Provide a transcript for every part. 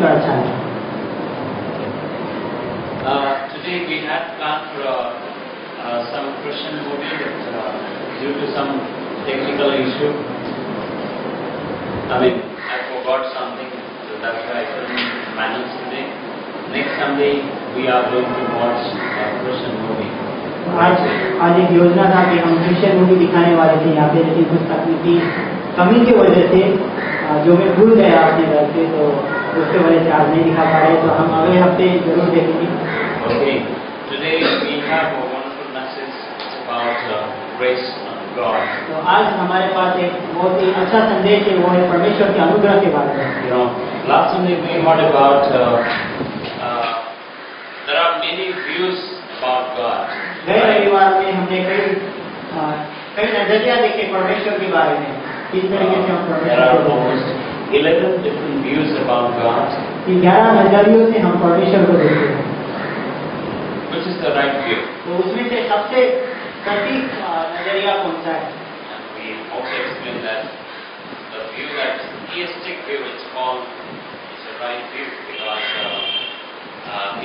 का अच्छा है। Today we had planned for some Christian movie, but due to some technical issue, I forgot something, so that's why I couldn't manage today. Next Sunday we are going to watch a Christian movie. आज एक योजना था कि हम Christian movie दिखाने वाले थे यहाँ पे, लेकिन कुछ तकनीकी कमी की वजह से जो मैं भूल गया अपने घर पे, तो उसके वजह से आज नहीं दिखा पा रहे, तो हम अगले हफ्ते जरूर देखेंगे। Okay, today we have a wonderful message about grace of God. तो आज हमारे पास एक बहुत ही अच्छा संदेश है, वो है परमेश्वर के अनुग्रह के बारे में। Last Sunday we heard about there are many views about God. गए रविवार में हमने कई नजरिया देखे परमेश्वर के बारे में, किस तरीके से हम There are almost 11 different views about God. 11 नजरियों से हम परमेश्वर को देखते हैं। Which is the right view? तो उसमें से सबसे सटीक नजरिया कौन सा है? And we also explained that the view that theistic view is called is the right view because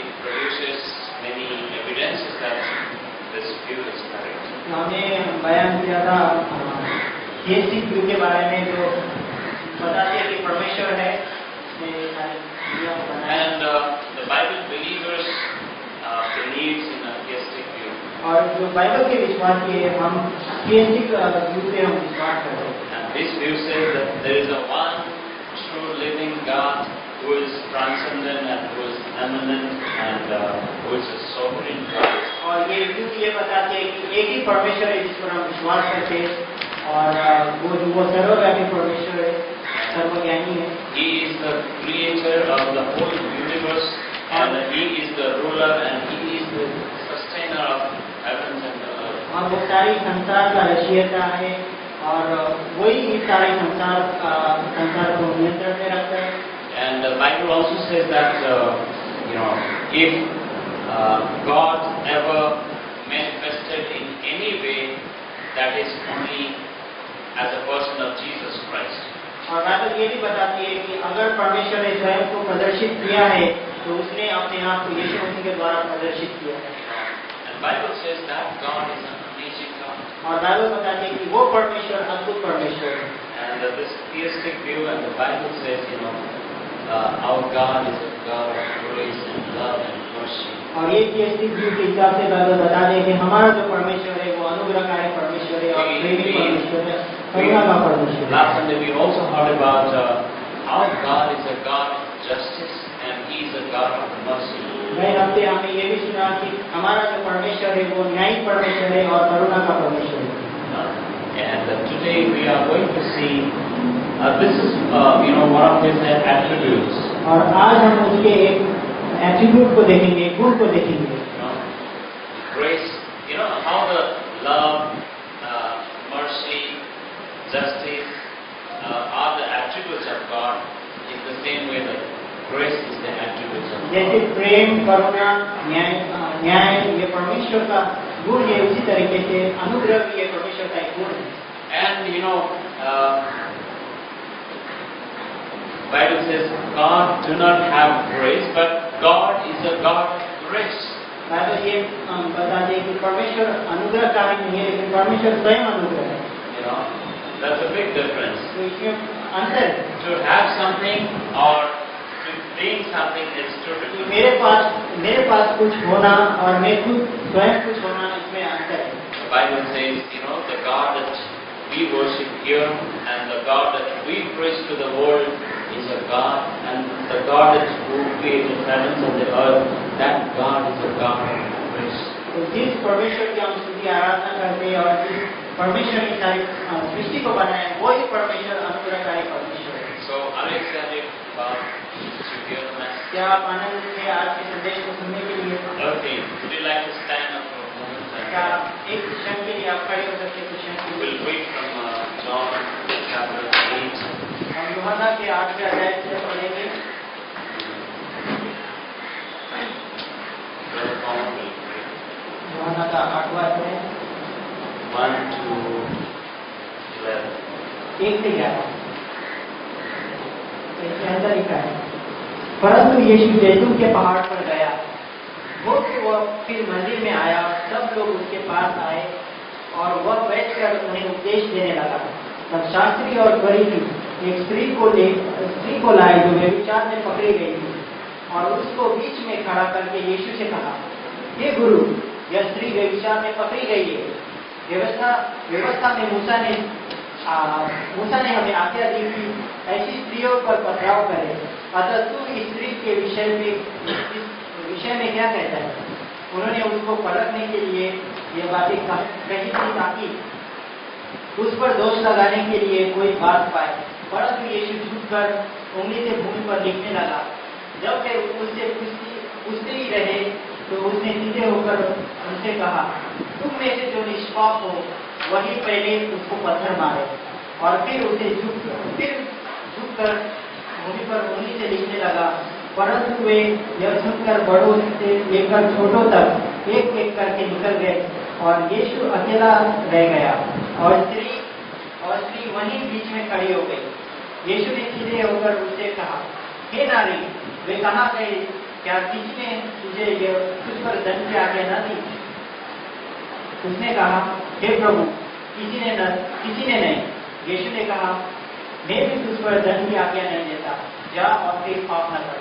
it produces many evidences that this view is correct. हमने बयान किया था थियस्टिक व्यू के बारे में, जो बताते हैं कि परमेश्वर है। And the Bible believers believes in a theistic view. और जो बाइबल के विश्वास के हम थियस्टिक व्यू पे हम विश्वास करते हैं। And this view says that there is a one true living God who is transcendent and who is eminent and who is a sovereign God. और ये बताते हैं कि एक ही परमेश्वर है जिस पर हम विश्वास करते हैं, और वो सर्वव्यापी परमेश्वर है, सर्वज्ञानी है। He is the creator of the whole universe and he is the ruler and he is the sustainer of heavens and the earth. और वो सारी संसार का रचयिता है, और वही इस सारे संसार को नियंत्रण में रखता है। And the Bible also says that if God ever manifested in any way, that is only as a person of Jesus Christ. और बाइबल ये भी बताती है कि अगर परमेश्वर ने स्वयं को प्रदर्शित किया है, तो उसने अपने आप को यीशु मसीह के द्वारा प्रदर्शित किया है। And Bible says that God is an amazing God. और बाइबल बताती है कि वो परमेश्वर अद्भुत परमेश्वर है। And this theistic view, and the Bible says, our God is a God of grace and love and mercy. और ये थियस्टिक व्यू के हिसाब से बाइबल बता दे कि हमारा जो परमेश्वर है वो अनुग्रहकारी परमेश्वर है और प्रेमी परमेश्वर है, करुणा का परमेश्वर है। Last Sunday we also heard about how God is a God of justice and He is a God of mercy. गए हफ्ते हमने ये भी सुना कि हमारा जो परमेश्वर है वो न्यायिक परमेश्वर है और करुणा का परमेश्वर है। And today we are going to see this is one of His attributes. और आज हम उसके एक एट्रीब्यूट को देखेंगे, गुण को देखेंगे। Grace, how the love, mercy, justice are the attributes of God. In the same way, the grace is the attributes of God. जैसे प्रेम, करुणा, न्याय ये परमेश्वर का गुण है, उसी तरीके से अनुग्रह भी ये परमेश्वर का एक गुण है। And Bible says God do not have grace, but God is a God of grace. Bible ये बताते हैं कि परमेश्वर अनुग्रहकारी नहीं है, लेकिन परमेश्वर स्वयं अनुग्रह है। That's a big difference. तो इसमें अंतर है। To have something or to being something is two different. मेरे पास कुछ होना और मैं खुद स्वयं कुछ होना, इसमें अंतर है। The Bible says, the God that we worship here and the God that we preach to the world is a God, and the God that who created heavens and the earth, that God is a God of grace. तो जिस परमेश्वर की हम स्तुति आराधना करते हैं और जिस परमेश्वर की सारी सृष्टि को बनाया है, वही परमेश्वर अनुग्रहकारी परमेश्वर है। So, are you excited about to hear the message? क्या आप आनंद से आज के संदेश को सुनने के लिए? Okay, would you like to stand up for a moment? क्या एक क्षण के लिए आप खड़े हो सकते हैं? कुछ क्षण के लिए We'll read from John chapter 8. हम यूहन्ना के 8वें अध्याय से पढ़ेंगे। Brother Paul will read. यूहन्ना का 8वां अध्याय 1 to 11. 1 से 11 इसके अंदर लिखा है, परंतु यीशु जैतून के पहाड़ पर गया। वो फिर मंदिर में आया, सब लोग उसके पास आए और वह बैठकर उन्हें उपदेश देने लगा। तब शास्त्री और फरीसी एक स्त्री को लाए जो व्यभिचार में पकड़ी गई थी, और उसको बीच में खड़ा करके यीशु से कहा, हे गुरु, यह स्त्री व्यभिचार में पकड़ी गई है। व्यवस्था में मूसा ने हमें आज्ञा दी कि ऐसी स्त्रियों पर पथराव करे। अतः तू इस स्त्री के विषय में क्या कहता है? उन्होंने उसको परखने के लिए ये बातें कही थी ताकि उस पर दोष लगाने के लिए कोई बात पाए। परंतु यीशु झुककर उंगली से भूमि पर लिखने लगा। जब वे उससे पूछते ही रहे तो उसने सीधे होकर उनसे कहा, तुम में से जो निष्पाप हो वही पहले उसको पत्थर मारे। और फिर झुककर भूमि पर उंगली से लिखने लगा। परंतु वे यह सुनकर बड़ों से लेकर छोटों तक एक एक करके निकल गए और यीशु अकेला रह गया और स्त्री वहीं बीच में खड़ी हो गई। यीशु ने सीधे होकर उससे कहा, हे नारी, वे कहाँ गए? क्या किसी ने तुझे तुझ पर दंड की आज्ञा न दी? उसने कहा, हे प्रभु, किसी ने नहीं। यीशु ने कहा, मैं भी तुझ पर दंड की आज्ञा नहीं देता, जा और फिर पाप न कर।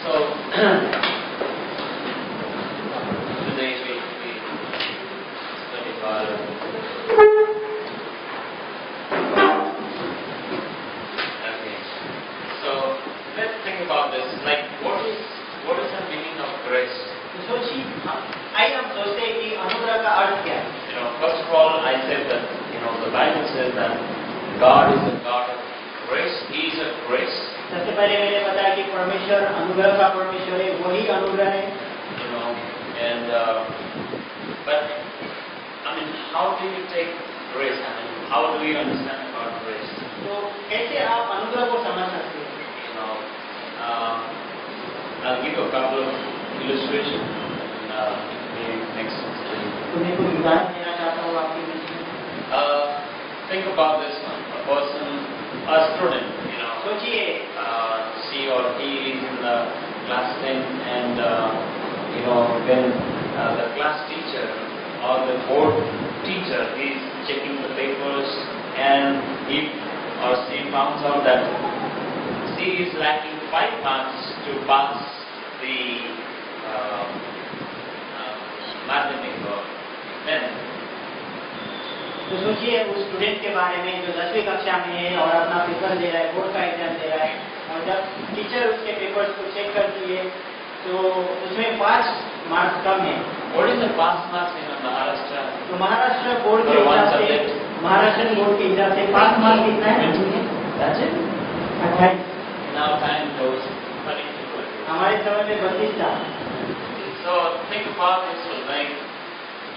So, today we study about okay. So let's think about this. Like, what is the meaning of grace? आइए हम सोचते हैं कि अनुग्रह का अर्थ क्या है। First of all, I said that the Bible says that God is a God of grace. He is a grace. सबसे पहले मैंने बताया कि परमेश्वर अनुग्रह का परमेश्वर है, वही अनुग्रह है। And but I mean, how do you take grace? I mean, how do you understand about grace? तो कैसे आप अनुग्रह को समझ सकते हैं? I'll give you a couple of illustrations. Next study. तो मैं कुछ उदाहरण देना चाहता हूँ आपके बीच में। Think about this one. A person, a student, सोचिए, she or he is in the class 10 and when the class teacher or the board teacher is checking the papers and he or she finds out that she is lacking 5 marks to pass the mathematics or then. तो सोचिए उस student के बारे में जो 10वीं कक्षा में है और अपना पेपर दे रहा है, बोर्ड का एग्जाम दे रहा है, और जब टीचर उसके पेपर्स को चेक करती है तो उसमें 5 मार्क्स कम है। What is the pass marks in Maharashtra? तो महाराष्ट्र बोर्ड के हिसाब से, महाराष्ट्र बोर्ड के हिसाब से 5 मार्क्स कितना है? That's it. 28। Now time goes 32. हमारे समय में 32 था। So think about this, like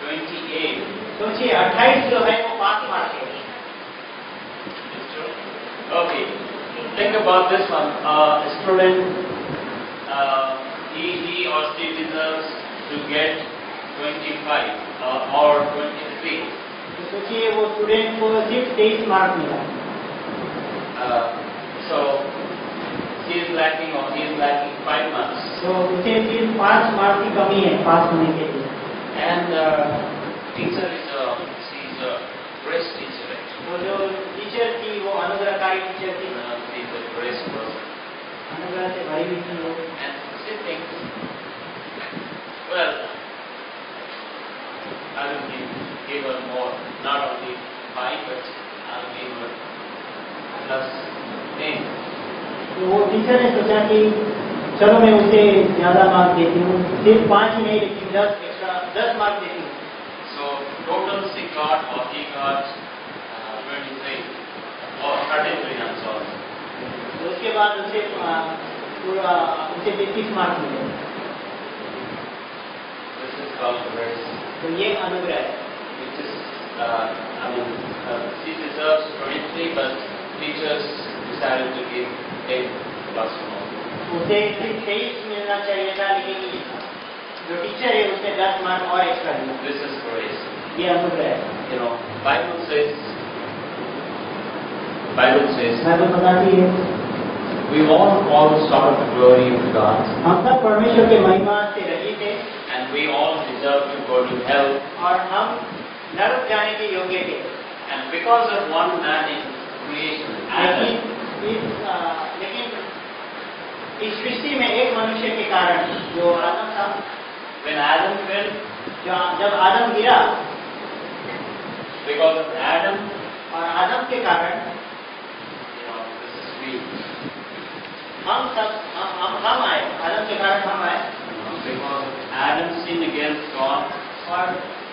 28. सोचिए 28 जो है वो 5 मार्क है। Okay, think about this one. A student, he or she deserves to get 25 or 23. तो सोचिए वो स्टूडेंट को सिर्फ 23 मार्क मिला। So she is lacking or he is lacking 5 marks. तो उसे सिर्फ 5 मार्क की कमी है पास होने के लिए। And teacher is she is a grace teacher. तो जो टीचर थी वो अनुग्रहकारी टीचर थी। She is a grace person. अनुग्रह से भरी हुई थी वो। And she thinks, well, I will give her more, not only 5, but I will give her plus 10. तो वो टीचर ने सोचा कि चलो मैं उसे ज्यादा मार्क देती हूँ, सिर्फ 5 ही नहीं लेकिन 10 मार्क देती हूँ। So total she got or he got 23 or 33, I'm sorry. तो उसके बाद उसे पूरा 33 मार्क मिले। This is called grace. तो ये अनुग्रह है। Which is, she deserves 23, but teachers decided to give plus more. उसे सिर्फ 23 मिलना चाहिए था, लेकिन जो टीचर है उसने 10 मार्क और एक्स्ट्रा दिया। This is grace. ये अनुग्रह है। You know, Bible says, Bible बताती है we all sort of glory of God, हम सब परमेश्वर के महिमा से रहित थे and we all deserve to go to hell. और हम नरक जाने के योग्य थे। And because of one man in creation, Adam, लेकिन इस सृष्टि में एक मनुष्य के कारण, जो आदम था, when Adam fell, जब आदम गिरा, because of Adam, और आदम के कारण this is we. हम आए, आदम के कारण हम आए। Because Adam sinned against God, और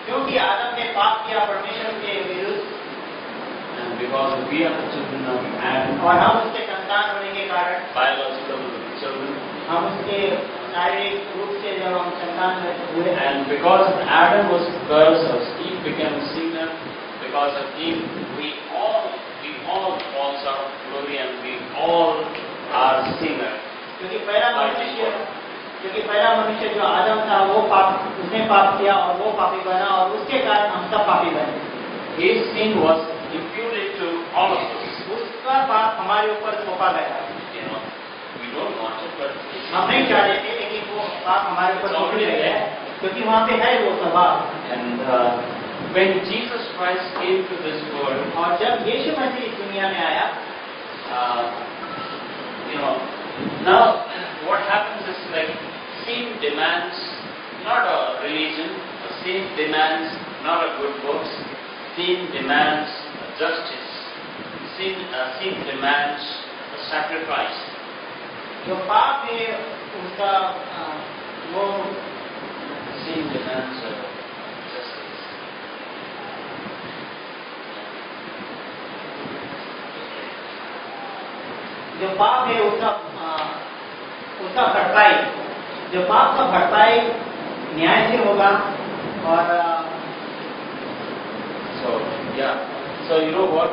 क्योंकि आदम ने पाप किया परमेश्वर के विरुद्ध, and because we are the children of Adam, और हम उसके संतान होने के कारण, biological children, हम उसके शारीरिक रूप से जब हम संतान हुए, and because Adam was cursed, or Eve became a sinner, because of Eve, we all fall short of glory, and we all are sinners. क्योंकि पहला मनुष्य जो आदम था, उसने पाप किया और वो पापी बना, और उसके कारण हम सब पापी बने। His sin was imputed to all of us. उसका पाप हमारे ऊपर थोपा गया। You know, we don't want it, but हम नहीं चाहते थे, लेकिन वो पाप हमारे ऊपर थोपा गया, क्योंकि वहाँ पे है वो स्वभाव। And when Jesus Christ came to this world, और जब यीशु मसीह इस दुनिया में आया, you know, now what happens is like sin demands not a religion, sin demands not a good books, sin demands justice, sin demands a sacrifice. जो पाप है उसका वो Sin demands justice. जो पाप है उसका भरपाई, जो पाप का भरपाई न्याय से होगा। और so you know what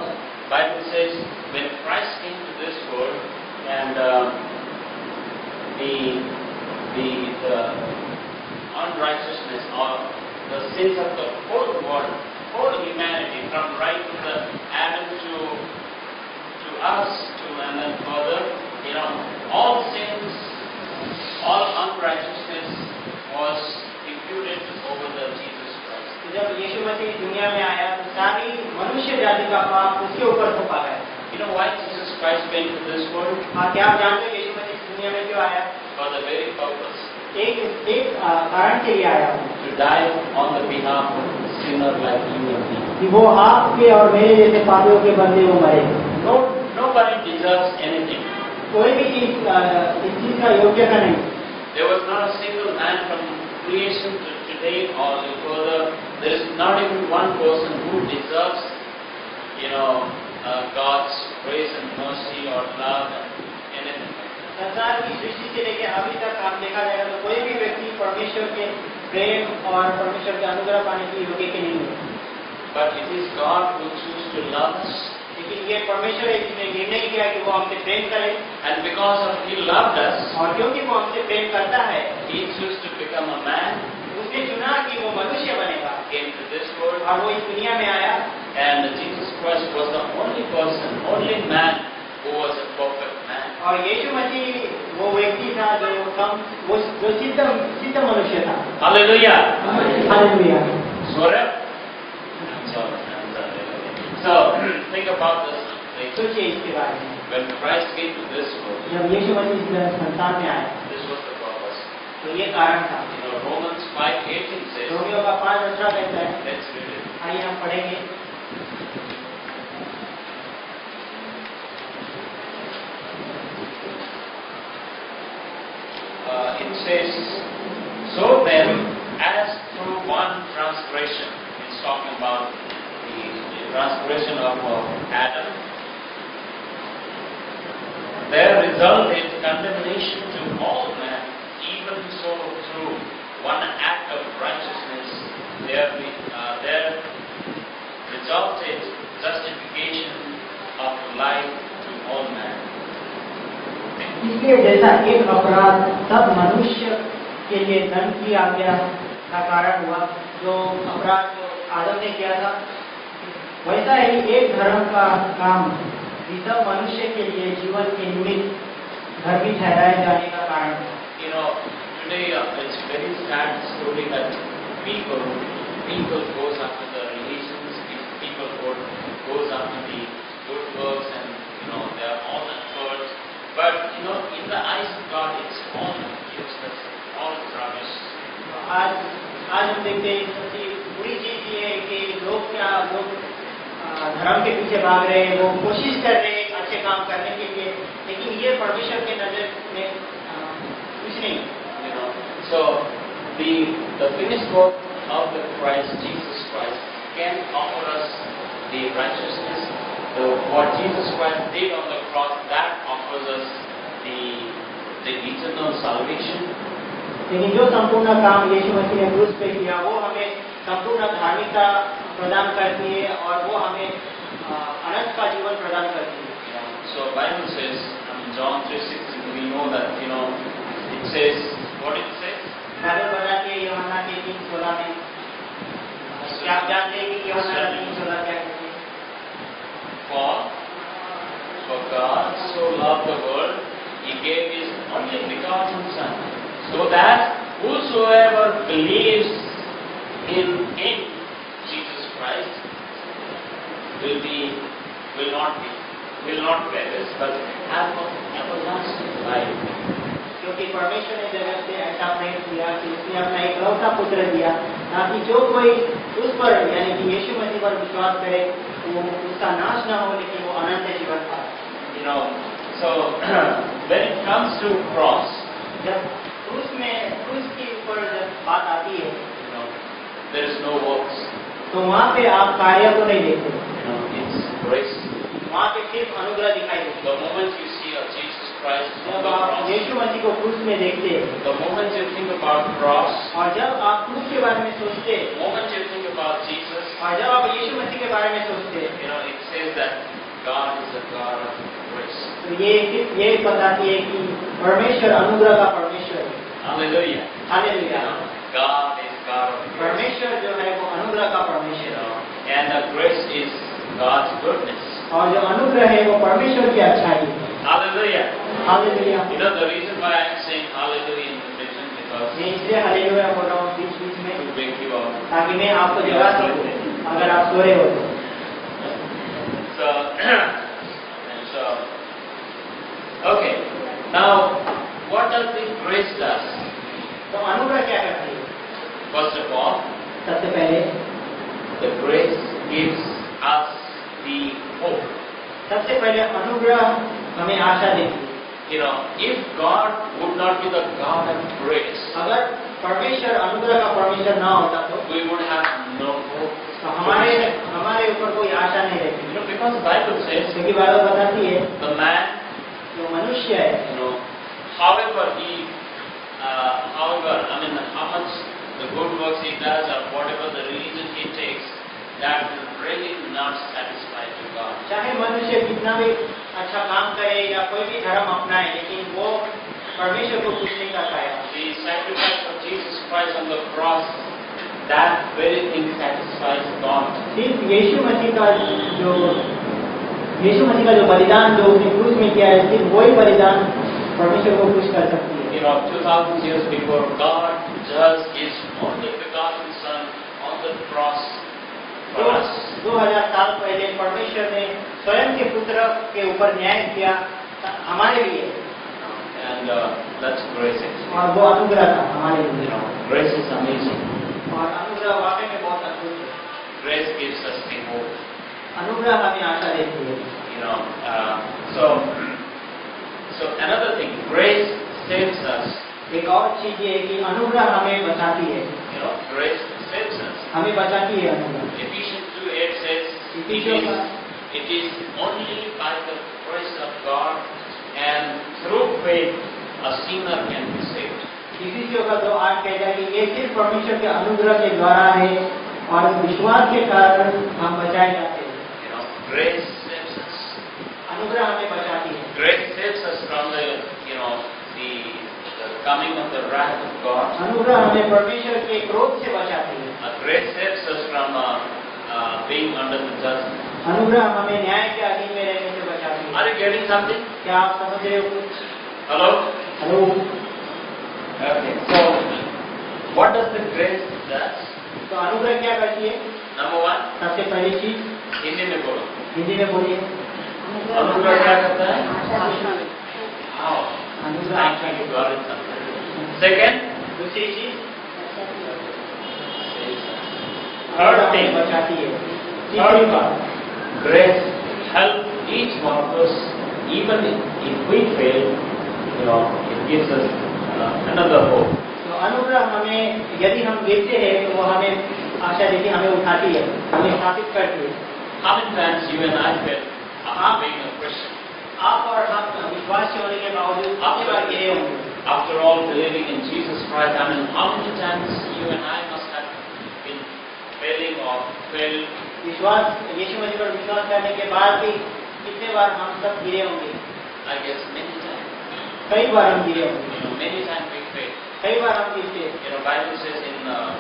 Bible says, when Christ came to this world, and the unrighteousness or the sins of the whole world, whole humanity, from right to the Adam to us, and then further, you know, all sins, all unrighteousness was imputed over the Jesus Christ. जब यीशु मसीह दुनिया में आया तो सारी मनुष्य जाति का पाप उसके ऊपर थोपा गया। You know why Jesus Christ came to this world? क्या आप जानते हैं यीशु मसीह दुनिया में क्यों आया? For the very purpose. एक कारण के लिए आया, to die on the behalf of a sinner like you and me. कि वो आपके और मेरे जैसे पापियों के बदले वो मरे। Nobody deserves anything. कोई भी चीज इस चीज का योग्य का नहीं। There was not a single man from creation to today or further. There is not even one person who deserves, you know, God's grace and mercy or love and anything. संसार की सृष्टि से लेकर अभी तक आप देखा जाएगा तो कोई भी व्यक्ति परमेश्वर के प्रेम और परमेश्वर के अनुग्रह पाने की योग्य के नहीं है। But it is God who chooses to love us. लेकिन ये परमेश्वर है जिसने निर्णय किया कि वो हमसे प्रेम करे, and because of He loved us, और क्योंकि वो हमसे प्रेम करता है, He chose to become a man. उसने चुना कि वो मनुष्य बनेगा, Came to this world, और वो इस दुनिया में आया। and Jesus Christ was the only person, only man who was a perfect man. और यीशु मसीह वो व्यक्ति था जो सिद्ध मनुष्य था। Hallelujah. Hallelujah. Sora? So think about this. सोचिए इसके बारे में। When Christ came to this world, जब यीशु मसीह इस संसार में आया, this was the purpose. तो ये कारण था। You know, Romans 5:18 says. Romeo का 5:18 कहता है। Let's read it. आइए हम पढ़ेंगे। It says, so then, as through one transgression, it's talking about the transgression of Adam, there resulted condemnation to all men, even so through one act of righteousness, there resulted justification of life to all men. इसलिए जैसा एक अपराध सब मनुष्य के लिए दंड की आज्ञा का कारण हुआ, जो अपराध जो आदम ने किया था, वैसा ही एक धर्म का काम भी सब मनुष्य के लिए जीवन के निमित्त धर्मी ठहराए जाने का कारण है। Today it's very sad story that people goes after the religions, people goes after the good works, and they are all efforts. But in the eyes of God, it's all useless, all rubbish. आज हम देखते हैं सबसे बुरी चीज ये है कि लोग धर्म के पीछे भाग रहे हैं, वो कोशिश कर रहे हैं अच्छे काम करने के लिए, लेकिन ये परमेश्वर के नजर में कुछ नहीं। So the finished work of the Christ, Jesus Christ, can offer us the righteousness. What Jesus Christ did on the cross, that offers us the eternal salvation. लेकिन जो संपूर्ण काम यीशु मसीह ने क्रूस पे किया, वो हमें संपूर्ण धार्मिकता प्रदान करती है और वो हमें अनंत का जीवन प्रदान करती है। So Bible says in John 3:16, we know that it says, what it says? Bible बताती है यूहन्ना 3:16 में, क्या आप जानते हैं कि यूहन्ना 3:16 क्या कहती है? For God so loved the world, He gave His only begotten Son, so that whosoever believes in Jesus Christ will not perish, but have everlasting life. क्योंकि परमेश्वर ने जगत से ऐसा प्रेम किया कि उसने अपना एकलौता पुत्र दिया, ताकि जो कोई उस पर यानी कि यीशु मसीह पर विश्वास करे वो उसका नाश न हो, लेकिन वो अनंत जीवन पाए। So when it comes to cross, जब क्रूस के ऊपर जब बात आती है, there is no works. तो वहाँ पे आप कार्य को नहीं देखते, It's grace. वहाँ पे सिर्फ अनुग्रह दिखाई देता है। The moment you see of Jesus Christ, जब आप यीशु मसीह को क्रूस में देखते हैं, the moment you think about cross, और जब आप क्रूस के बारे में सोचते हैं, the moment you think about Jesus, और जब आप यीशु मसीह के बारे में सोचते हैं, it says that God is a God of grace. तो ये बताती है कि परमेश्वर अनुग्रह का परमेश्वर है। Hallelujah. Hallelujah. God is God of grace. परमेश्वर जो है वो अनुग्रह का परमेश्वर है, And the grace is God's goodness. और जो अनुग्रह है वो परमेश्वर की अच्छाई है। Hallelujah. Hallelujah. The reason why I'm saying hallelujah in between, because मैं इसलिए हालेलुया बोल रहा हूँ बीच में, to wake you up. ताकि मैं आपको जगा सकूं अगर आप सो रहे हो तो। So, okay. Now, what does the grace does? तो अनुग्रह क्या करती है? First of all, सबसे पहले the grace gives us the hope. सबसे पहले अनुग्रह हमें आशा देती है। If God would not be the God of grace, अगर परमेश्वर अनुग्रह का परमेश्वर ना होता तो we would have no hope. तो हमारे ऊपर कोई आशा नहीं रहती। Because the Bible says, क्योंकि बाइबल बताती है the man, जो मनुष्य है, however, how much the good works he does or whatever the religion he takes, that will really not satisfy to God. चाहे मनुष्य कितना भी अच्छा काम करे या कोई भी धर्म अपनाए, लेकिन वो परमेश्वर को खुश नहीं कर पाएगा। The sacrifice of Jesus Christ on the cross, that very thing satisfies God. सिर्फ यीशु मसीह का जो बलिदान जो उसने क्रूस में किया है, सिर्फ वही बलिदान परमेश्वर को खुश कर सकती है। 2000 years before, God just His only begotten Son on the cross for us. 2000 साल पहले परमेश्वर ने स्वयं के पुत्र के ऊपर न्याय किया हमारे लिए, And that's grace. और वो अनुग्रह था हमारे लिए। Grace is amazing. और अनुग्रह वाकई में बहुत अद्भुत है। Grace gives us the hope. अनुग्रह हमें आशा देती है। So another thing, grace saves us. एक और चीज ये है कि अनुग्रह हमें बचाती है। Grace saves us. हमें बचाती है अनुग्रह। Ephesians 2:8 says, it is only by the grace of God and through faith a sinner can be saved. इफिसियों का 2:8 कहता है कि ये सिर्फ परमेश्वर के अनुग्रह के द्वारा है और विश्वास के कारण हम बचाए जाते हैं। Grace saves us. अनुग्रह हमें बचाती है। Grace saves us from the coming of the wrath of God. अनुग्रह हमें परमेश्वर के क्रोध से बचाती है। Grace saves us from being under the judgment. अनुग्रह हमें न्याय के अधीन में रहने से बचाती है। Are you getting something? क्या आप समझ रहे हो कुछ? Hello? Hello. Okay. So, what does the grace does? तो अनुग्रह क्या करती है? Number one, सबसे पहली चीज हिंदी में बोलो। हिंदी में बोलिए। अनुग्रह क्या करता है? How? अनुग्रह Thank you, God is something. Second, दूसरी चीज third thing, बचाती है। तीसरी third बात one, grace help each one of us, even if we fail, it gives us another hope. तो अनुग्रह हमें यदि हम गिरते हैं तो वो हमें आशा देती है, हमें उठाती है, हमें स्थापित करती है। How many times you and I fail after being a Christian? आप और हम विश्वासी होने के बावजूद कितनी बार गिरे होंगे? After all, believing in Jesus Christ, I mean, how many times you and I must have been failing or failed? विश्वास यीशु मसीह पर विश्वास करने के बाद भी कितने बार हम सब गिरे होंगे? I guess many times. कई बार हम गिरे होंगे, Many times we fail. कई बार हम गिरते हैं। Bible says in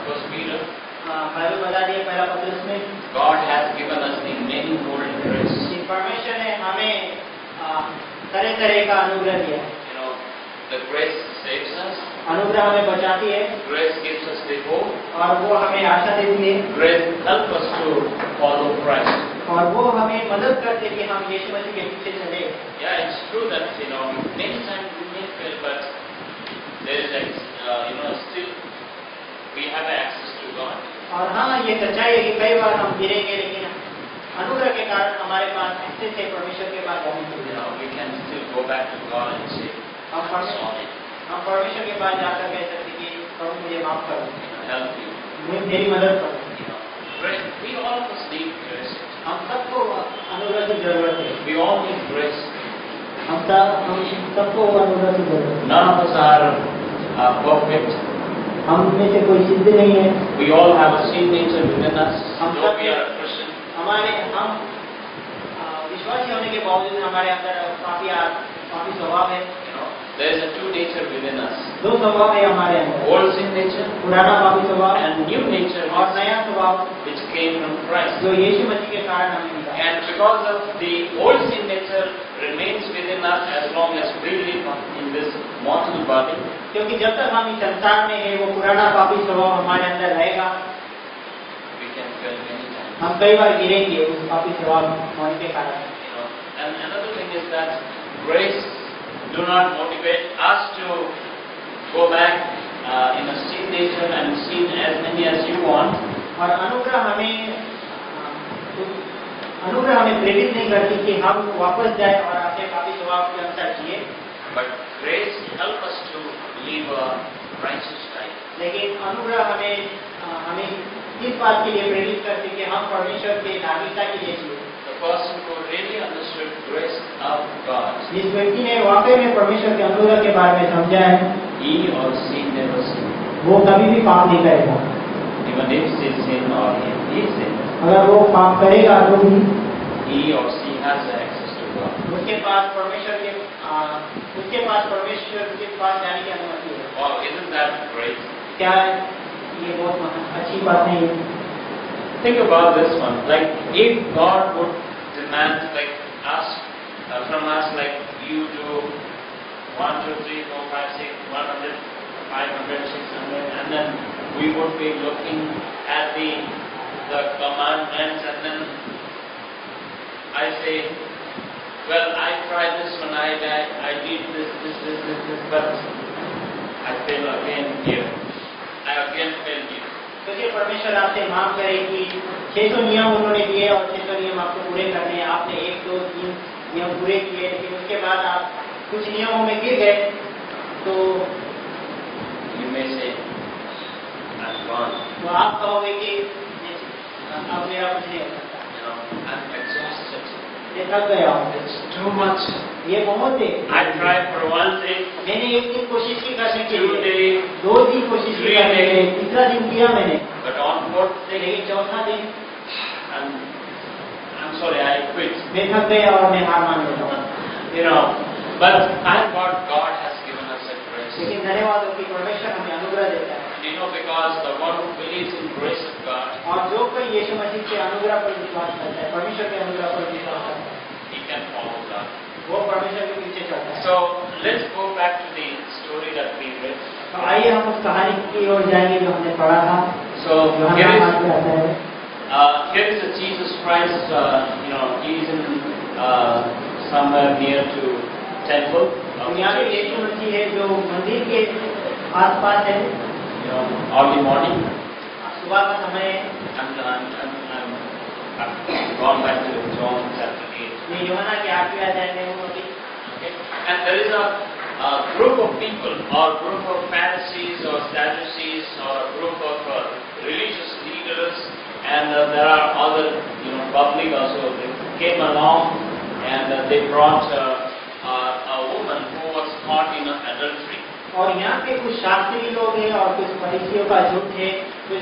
1 Peter, Bible बता दिया पहला पत्रस में God has given us the manifold grace. कि परमेश्वर ने हमें तरह तरह का अनुग्रह दिया है। The grace saves us. अनुग्रह हमें बचाती है Grace gives us the hope. और वो हमें आशा देती है Grace helps us to follow Christ. और वो हमें मदद करते कि हम यीशु मसीह के पीछे चले। Yeah, it's true that many times we may fail, but there is still we have access to God. और हाँ, ये सच्चाई है कि कई बार हम गिरेंगे, लेकिन अनुग्रह के कारण हमारे पास एक्सेस है परमेश्वर के पास जाने के लिए। We can still go back to God and say, हम परमेश्वर के पास जाकर कह सकते कि प्रभु मुझे माफ करो, help me. मेरी मदद करो। We all of us need grace. हम सबको अनुग्रह की जरूरत है। We all need grace. हम सबको अनुग्रह की जरूरत है। None of us are perfect. हम में से कोई सिद्ध नहीं है। We all have a sin nature within us. हम Though we are a Christian. हम विश्वासी होने के बावजूद हमारे अंदर पापी स्वभाव है। There is a true nature within us. दो स्वभाव है हमारे अंदर, Old sin nature पुराना पापी स्वभाव and new nature और नया स्वभाव which came from Christ. जो यीशु मसीह के कारण हमें मिला। And because of the old sin nature remains within us as long as we live in this mortal body, क्योंकि जब तक हम इस संसार में हैं, वो पुराना पापी स्वभाव हमारे अंदर रहेगा। we can fail many times. हम कई बार गिरेंगे उस पापी स्वभाव होने के कारण। And another thing is that grace do not motivate us to go back in a sin nature and sin as many as you want. और अनुग्रह हमें प्रेरित नहीं करती कि हम वापस जाए और अपने पापी स्वभाव के अनुसार जिए। But grace help us to live a righteous life. लेकिन अनुग्रह हमें इस बात के लिए प्रेरित करती कि हम परमेश्वर के धार्मिकता के लिए जिए। The person who really understood grace of God, जिस व्यक्ति ने वाकई में परमेश्वर के अनुग्रह के बारे में समझा है, he or she never sin. वो कभी भी पाप नहीं करेगा। Even if she sin or if he sin, अगर वो पाप करेगा तो भी he or she has access to God. उसके पास परमेश्वर के पास जाने की अनुमति है। Wow, isn't that great? क्या ये बहुत अच्छी बात नहीं है? Think about this one. Like, if God would demand from us, like you do 1, 2, 3, 4, 5, 6, 100, 500, 600, and then we would be looking at the commandments, and then I say, well, I tried this when I died, I did this, but I fail again here. I again fail here. क्योंकि परमेश्वर आपसे मांग करे कि 600 नियम उन्होंने दिए और 600 नियम आपको पूरे करने हैं। आपने 1, 2, 3 नियम पूरे किए, लेकिन उसके बाद आप कुछ नियमों में गिर गए, तो You may say, I'm gone. तो आप कहोगे कि अब मेरा कुछ नहीं हो सकता, I'm exhausted. ये थक गया हूँ, It's too much. ये बहुत है। I tried for 1 day, मैंने 1 दिन कोशिश की करने के 2 लिए, days, 2 दिन कोशिश की करने के लिए, तीसरा दिन किया मैंने, but on 4th day, लेकिन चौथा दिन I'm sorry, I quit. मैं थक गया और मैं हार मान लेता हूँ। But thank God, God has given us a grace. लेकिन धन्यवाद हो कि परमेश्वर हमें अनुग्रह देता है, You know, because the one who believes in grace of God, और जो कोई यीशु मसीह के अनुग्रह पर विश्वास करता है, परमेश्वर के अनुग्रह पर विश्वास करता है, he can follow God. वो परमेश्वर के पीछे चलता है। So let's go back to the story that we read. तो आइए हम उस कहानी की ओर जाएंगे जो हमने पढ़ा था। So यूहन्ना 8 में आता है। here is a Jesus Christ. You know, he is in somewhere near to temple. तो यहाँ पे यीशु मसीह है जो मंदिर के आसपास है। You know, early morning. सुबह का समय है। I've gone back to John chapter 8. ये यूहन्ना के 8वें अध्याय में हूँ अभी। Okay. And there is a group of people, or group of Pharisees or Sadducees, or a group of religious leaders, and there are other, public also. They came along and they brought a woman who was caught in adultery. और यहाँ पे कुछ शास्त्री लोग हैं और कुछ फरीसियों का झुंड है, कुछ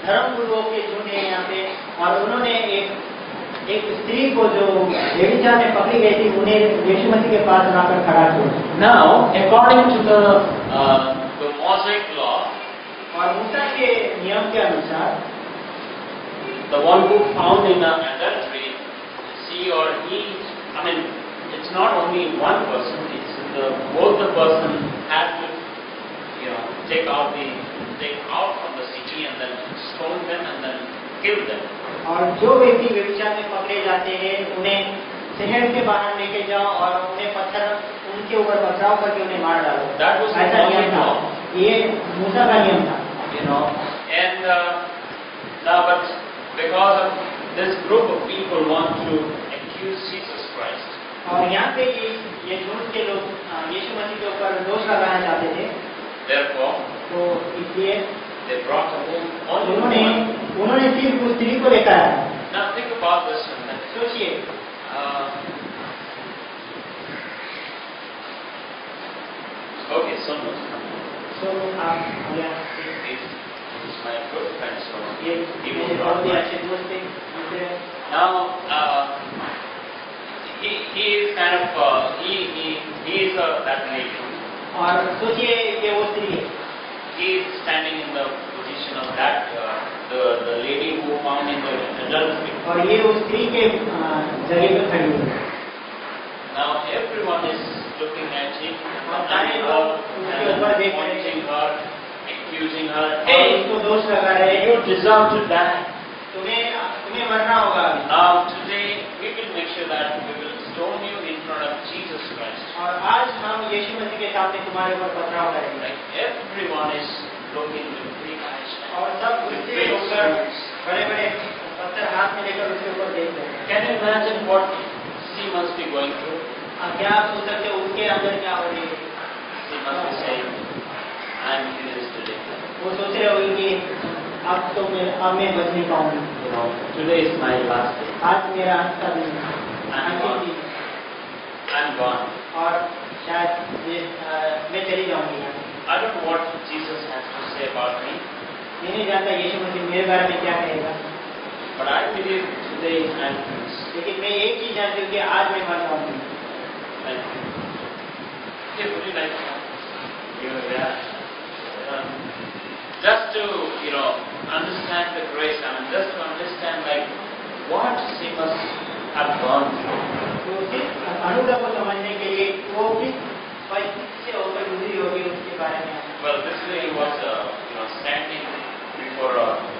धर्म गुरुओं के झुंड है यहाँ पे, और उन्होंने एक स्त्री को जो व्यभिचार में पकड़ी गई थी, उन्हें यीशु मसीह के पास लाकर खड़ा किया। Now, according to the Mosaic law, और मूसा के नियम के अनुसार, the one who found in adultery, she or he, it's not only one person, it's both the person had to, take out from the city and then stone them and then kill them. और जो व्यक्ति व्यभिचार में पकड़े जाते हैं, उन्हें शहर के बाहर लेके जाओ और उन्हें पत्थर उनके ऊपर पथराव करके उन्हें मार डालो। That was the ऐसा नियम था, ये मूसा का नियम था। And now, but because of this group of people want to accuse Jesus Christ. और यहाँ पे ये झूठ के लोग यीशु मसीह के ऊपर दोष लगाना चाहते थे। Therefore, तो इसलिए they brought a woman. उन्होंने सिर्फ उस स्त्री को लेकर आया। Now think about this one. सोचिए, okay, so आप he's my good friend, so ये he मेरे will बहुत ही not. अच्छे दोस्त थे, दूसरे। Now, he is kind of he is that lady. और सोचिए ये वो स्त्री है। He is standing in the position of that the lady who found in the adultery. और ये उस स्त्री के जगह पे खड़ी हुई है। Now everyone is looking at him, सारे लोग उसके ऊपर देख रहे हैं, pointing her, accusing her. और Hey, उसको दोष लगा रहे हैं, you deserve to die. तुम्हें मरना होगा। Now today we will make sure that we will stone you in front of Jesus Christ. और आज हम यीशु मसीह के सामने तुम्हारे ऊपर पथराव करेंगे। Like everyone is looking with big eyes. और सब गुस्से होकर बड़े-बड़े पत्थर हाथ में लेकर उसके ऊपर देख रहे हैं। Can you imagine what she must be going through? क्या आप सोच सकते हो उसके अंदर क्या हो रही है? She must be saying, I am finished today. वो सोच रहे होगी कि अब मैं बच नहीं पाऊंगी। Today is my last day. आज मेरा अंत का दिन है। I'm gone. और शायद मैं चली जाऊंगी। I don't know what Jesus has to say about me, मैं नहीं जानता यीशु मसीह मेरे बारे में क्या कहेगा, but I believe today I am finished. लेकिन मैं एक चीज जानती हूँ कि आज मैं मर जाऊंगी। Yeah, would you like to? Yeah. Just to understand the grace, just to understand what she must have gone through. तो सिर्फ अनुग्रह को समझने के लिए वो किस परिस्थिति से होकर गुजरी होगी उसके बारे में। Well, this lady was standing before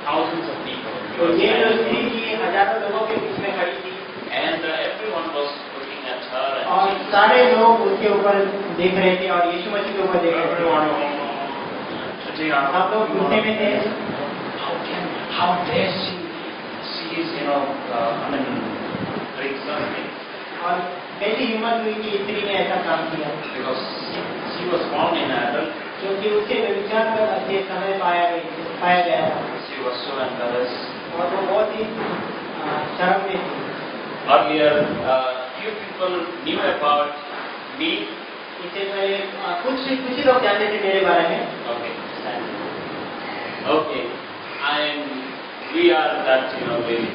thousands of people. तो ये जो स्त्री थी हजारों लोगों के बीच में खड़ी थी, And everyone was looking at her. और And सारे लोग उसके ऊपर देख रहे थे और यीशु मसीह के ऊपर देख रहे थे। everyone हम लोग गुस्से में थे। how dare she is doing something, और कैसी हिम्मत हुई कि स्त्री ने ऐसा काम किया, because she was found in adultery. क्योंकि उसे व्यभिचार करते समय पाया गया था She was so embarrassed. और वो बहुत ही शर्म में थी। Earlier, few people knew about me. इससे पहले कुछ ही लोग जानते थे मेरे बारे में। Okay, okay, we are that lady.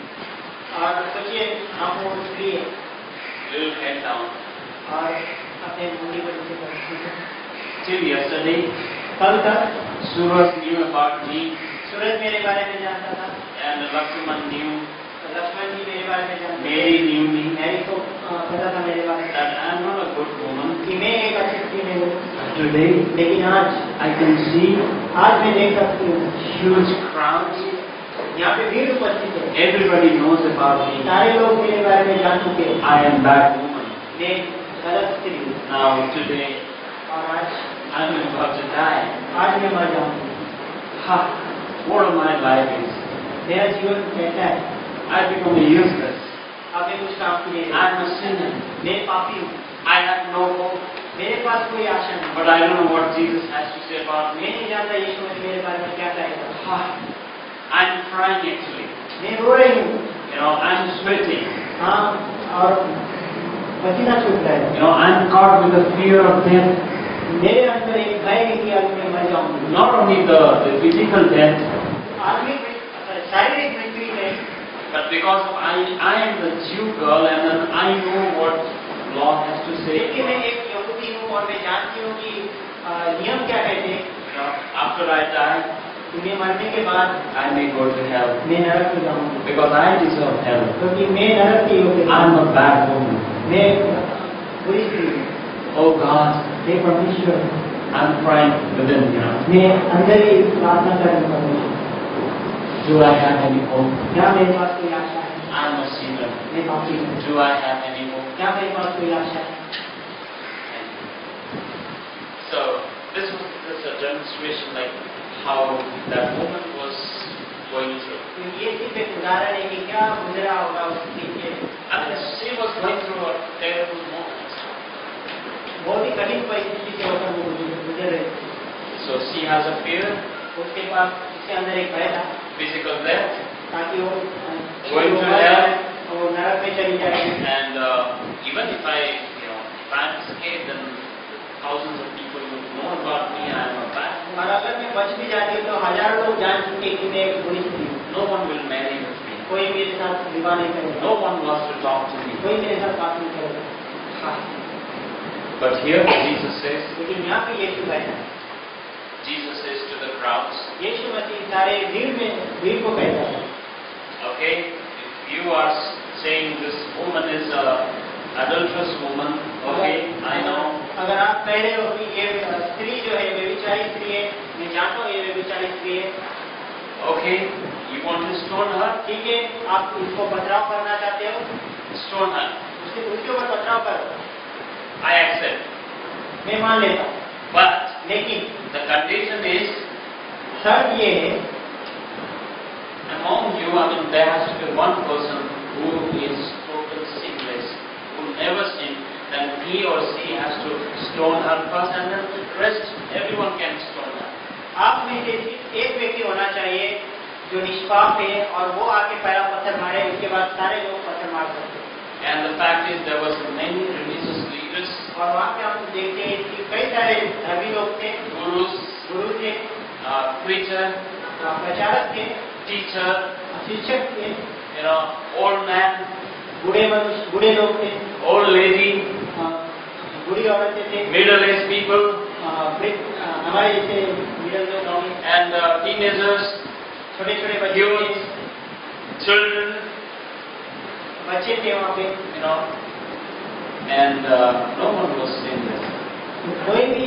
और सोचिए हम वो स्त्री है Little head down. और अपने मुंडी को नीचे करते हैं। till yesterday, कल तक Suraj knew about me, सूरज मेरे बारे में जानता था, and Lakshman knew, लक्ष्मण जी मेरे बारे में जानते Mary knew me, मैरी को पता था मेरे बारे में that I am not a good woman. कि मैं एक अच्छी स्त्री नहीं हूँ, Today, लेकिन आज I can see मैं देख सकती हूँ huge crowds. यहाँ पे भीड़ उपस्थित है, Everybody knows about me. सारे लोग मेरे बारे में जान चुके हैं, I am bad woman. मैं गलत स्त्री हूँ Now today, और आज I am about to die. मैं मर जाऊंगी। Ha! What my life is. मेरा जीवन कैसा है, I become useless. अब मैं कुछ काम के लिए I am a sinner. मैं पापी हूँ, I have no hope. मेरे पास कोई आशा नहीं, But I don't know what Jesus has to say about me. मैं नहीं जानता यीशु मसीह मेरे बारे में क्या कहेगा। Ha! I'm crying actually. मैं रो रही हूँ, I'm sweating. हाँ, और पसीना छूट रहा है, I'm caught with the fear of death. मेरे अंदर एक भय है कि आज मैं मर जाऊंगी। Not only the physical death, शारीरिक मृत्यु ही नहीं, but because of I am the Jew girl and then I know what law has to say. लेकिन मैं एक यहूदी हूँ और मैं जानती हूँ कि नियम क्या कहते हैं। After I die, मैं मरने के बाद I may go to hell मैं नरक में जाऊंगी, because I deserve hell. क्योंकि मैं नरक के योग्य I हूँ, am a bad woman. मैं बुरी स्त्री हूँ। Oh God, हे परमेश्वर, I am crying within. मैं अंदर ही प्रार्थना कर रही हूँ परमेश्वर, Do I have any hope? क्या मेरे पास कोई आशा है? I am a sinner. मैं पापी हूँ, Do I have any hope? क्या मेरे पास कोई आशा है? So this was a demonstration like how that woman was going through. तो ये सिर्फ एक उदाहरण है कि क्या गुजरा होगा उस स्त्री के, And she was going through a terrible moment. बहुत ही कठिन परिस्थिति से होकर वो गुजर रहे थे। So she has a fear, उसके पास उसके अंदर एक भय था physical death, ताकि वो Going to hell. वो नरक में चली जाएगी। and even if I escape, then thousands of people would know about me. I am a bad. और अगर मैं बच भी जाती तो हजारों लोग जान चुके कि मैं एक बुरी स्त्री हूँ, No one will marry with me. कोई मेरे साथ विवाह नहीं करेगा, No one wants to talk to me. कोई मेरे साथ बात नहीं करेगा। But here Jesus says, लेकिन यहाँ पे यीशु कहता है, Jesus says to the crowds, यीशु मसीह सारे भीड़ को कहता है, okay, if you are saying this woman is a adulterous woman, okay, I know. अगर आप कह रहे हो कि ये स्त्री जो है व्यभिचारी स्त्री है, मैं जानता हूँ ये व्यभिचारी स्त्री है, Okay, you want to stone her? ठीक है, आप इसको पथराव करना चाहते हो, Stone her. उसके ऊपर पथराव करो, I accept. मैं मान लेता हूँ, But लेकिन the condition is, शर्त ये है, among you, there has to be one person who is total sinless, who never sinned, then he or she has to stone her first, and then the rest, everyone can stone her. आप में से सिर्फ एक व्यक्ति होना चाहिए जो निष्पाप है और वो आके पहला पत्थर मारे, उसके बाद सारे लोग पत्थर मार सकते हैं। And the fact is, there was many religious leaders, और वहाँ पे हम देखते हैं कि कई सारे धर्मी लोग थे, gurus, गुरु थे, preacher, प्रचारक थे, teacher, शिक्षक थे, old man, बूढ़े लोग थे, old lady, बूढ़ी औरतें थे, middle-aged people, हमारे जैसे मिडिल लोग होंगे, and teenagers, छोटे छोटे बच्चे थे, youth, children, बच्चे थे वहाँ पे, and no one was sinless. कोई भी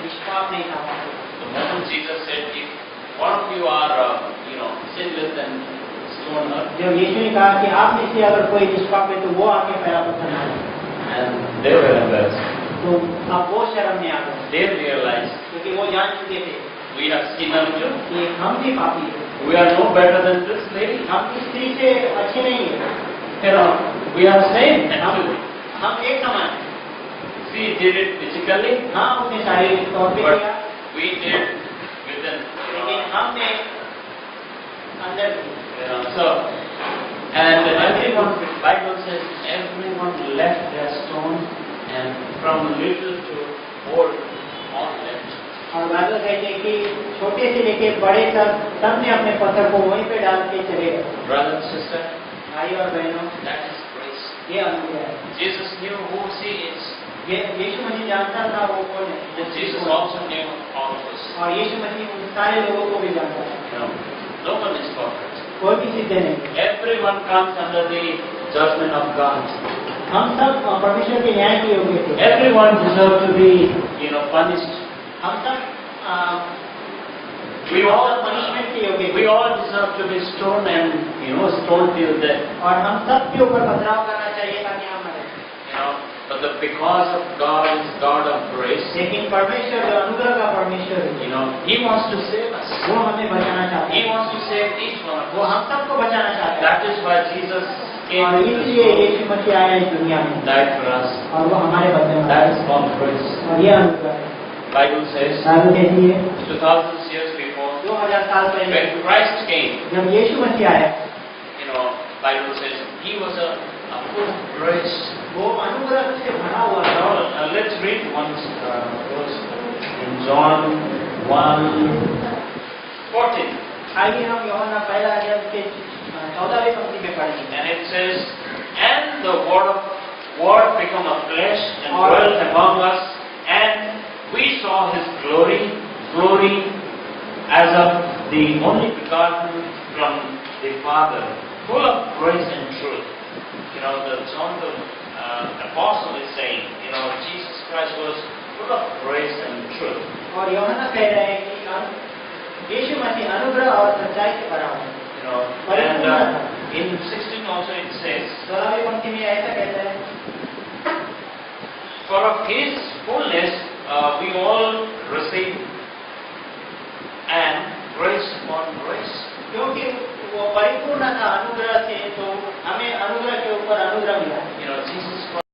निष्पाप नहीं था वहाँ पे। The moment Jesus said, if one of you are, sinless, then stone her. जब यीशु ने कहा कि आप में से अगर कोई निष्पाप है तो वो आके पहला पत्थर मारे, And they were embarrassed. तो अब वो शर्म में आ गए, They realized, क्योंकि वो जान चुके थे we are sinners too. कि हम भी पापी हैं, We are no better than this lady. हम इस स्त्री से अच्छे नहीं हैं, We are same actually. हम एक समान हैं। She did it physically, हाँ, उसने शारीरिक तौर पे but किया, we did within. लेकिन हमने अंदर So, and everyone, Bible says, everyone left their stone, and from little to old, all left. और बाइबल कहते हैं कि छोटे से लेके बड़े तक सबने अपने पत्थर को वहीं पे डाल के चले गए। Brother and sister, भाई और बहनों, that is grace. ये अनुग्रह है। Jesus knew who she is. ये यीशु मसीह जानता था वो कौन है, And Jesus also knew all of us. और यीशु मसीह उन सारे लोगों को भी जानता था। You know, no one is perfect. कोई भी सिद्ध नहीं। Everyone comes under the judgment of God. हम सब परमेश्वर के न्याय के योग्य थे। Everyone deserves to be, you know, punished. हम सब We all पनिशमेंट के योग्य थे। we all deserve to be stoned and, you know, stoned till death. और हम सब के ऊपर पथराव करना चाहिए ताकि हम मरे। You know, but because of God is God of grace, लेकिन परमेश्वर जो अनुग्रह का परमेश्वर है, you know, He wants to save us. वो हमें बचाना चाहता He है। wants to save each one of वो us. हम सबको बचाना चाहता है। That is why Jesus came और to this इसलिए world, यीशु मसीह आया इस दुनिया में died for us. और वो हमारे बदले में That आया। is called grace. और ये अनुग्रह है। Bible says बाइबल कहती है 2000 years before, 2000 साल पहले when Christ came, जब यीशु मसीह आया, you know, Bible says He was a full of grace. वो अनुग्रह से भरा हुआ था। Now, let's read one verse in John 1:14. आइए हम यूहन्ना पहला अध्याय के 14वीं पंक्ति में पढ़ेंगे। And it says, and the word became a flesh and dwelt among us, and we saw His glory as of the only begotten from the Father, full of grace and truth. You know, the John the Apostle is saying, you know, Jesus Christ was full of grace and truth. और यूहन्ना कह रहे हैं कि यीशु मसीह अनुग्रह और सच्चाई से भरा हुआ है। You know, and in 16 also it says, 16वीं पंक्ति में ऐसा कहता है, for of His fullness we all receive, and grace upon grace. क्योंकि वो परिपूर्ण था अनुग्रह से, तो हमें अनुग्रह